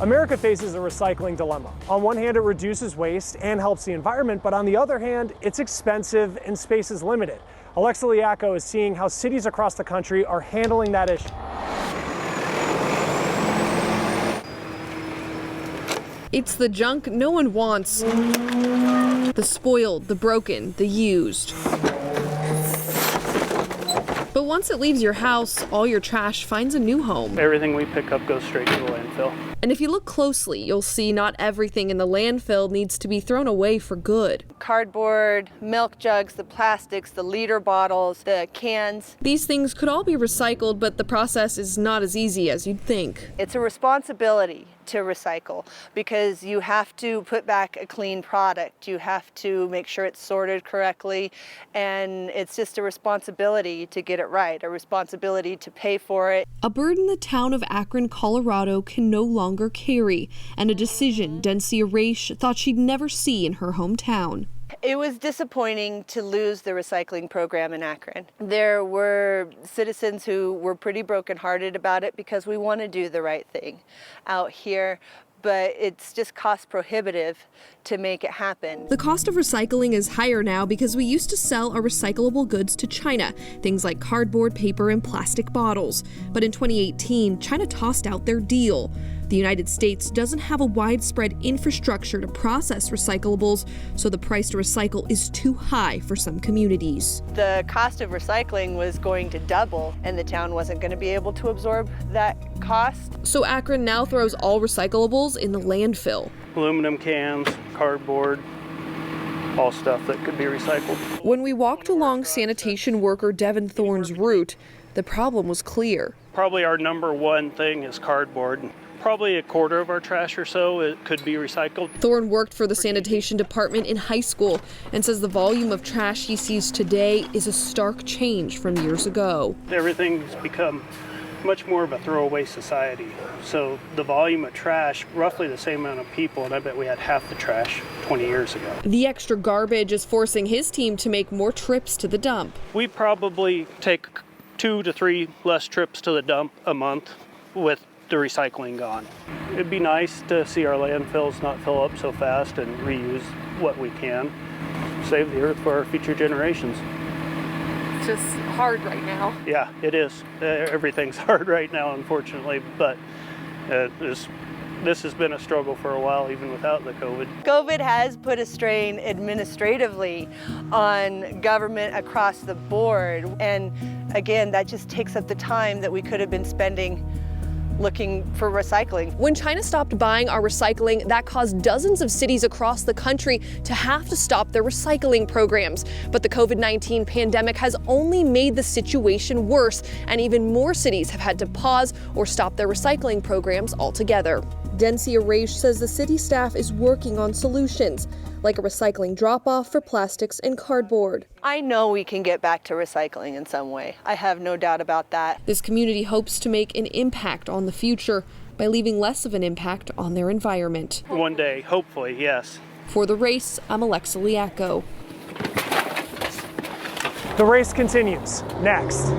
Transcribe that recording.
America faces a recycling dilemma. On one hand, it reduces waste and helps the environment, but on the other hand, it's expensive and space is limited. Alexa Liacko is seeing how cities across the country are handling that issue. It's the junk no one wants. The spoiled, the broken, the used. But once it leaves your house, all your trash finds a new home. Everything we pick up goes straight to the landfill. And if you look closely, you'll see not everything in the landfill needs to be thrown away for good. Cardboard, milk jugs, the plastics, the liter bottles, the cans. These things could all be recycled, but the process is not as easy as you'd think. It's a responsibility to recycle because you have to put back a clean product. You have to make sure it's sorted correctly, and it's just a responsibility to get it right, a responsibility to pay for it. A burden the town of Akron, Colorado can no longer carry, and a decision Densia Raish thought she'd never see in her hometown. It was disappointing to lose the recycling program in Akron. There were citizens who were pretty brokenhearted about it because we want to do the right thing out here, but it's just cost prohibitive to make it happen. The cost of recycling is higher now because we used to sell our recyclable goods to China, things like cardboard, paper, and plastic bottles. But in 2018, China tossed out their deal. The United States doesn't have a widespread infrastructure to process recyclables, so the price to recycle is too high for some communities. The cost of recycling was going to double, and the town wasn't going to be able to absorb that cost. So Akron now throws all recyclables in the landfill. Aluminum cans, cardboard, all stuff that could be recycled. When we walked along sanitation worker Devin Thorne's route, the problem was clear. Probably our number one thing is cardboard. Probably a quarter of our trash or so it could be recycled. Thorne worked for the sanitation department in high school and says the volume of trash he sees today is a stark change from years ago. Everything's become much more of a throwaway society. So the volume of trash, roughly the same amount of people, and I bet we had half the trash 20 years ago. The extra garbage is forcing his team to make more trips to the dump. We probably take 2 to 3 less trips to the dump a month with the recycling gone. It'd be nice to see our landfills not fill up so fast and reuse what we can. Save the earth for our future generations. It's just hard right now. Yeah, it is. Everything's hard right now, unfortunately, but this has been a struggle for a while, even without the COVID. COVID has put a strain administratively on government across the board, and again, that just takes up the time that we could have been spending looking for recycling. When China stopped buying our recycling, that caused dozens of cities across the country to have to stop their recycling programs. But the COVID-19 pandemic has only made the situation worse, and even more cities have had to pause or stop their recycling programs altogether. Densia Raish says the city staff is working on solutions, like a recycling drop-off for plastics and cardboard. I know we can get back to recycling in some way. I have no doubt about that. This community hopes to make an impact on the future by leaving less of an impact on their environment. One day, hopefully, yes. For The Race, I'm Alexa Liacko. The race continues next.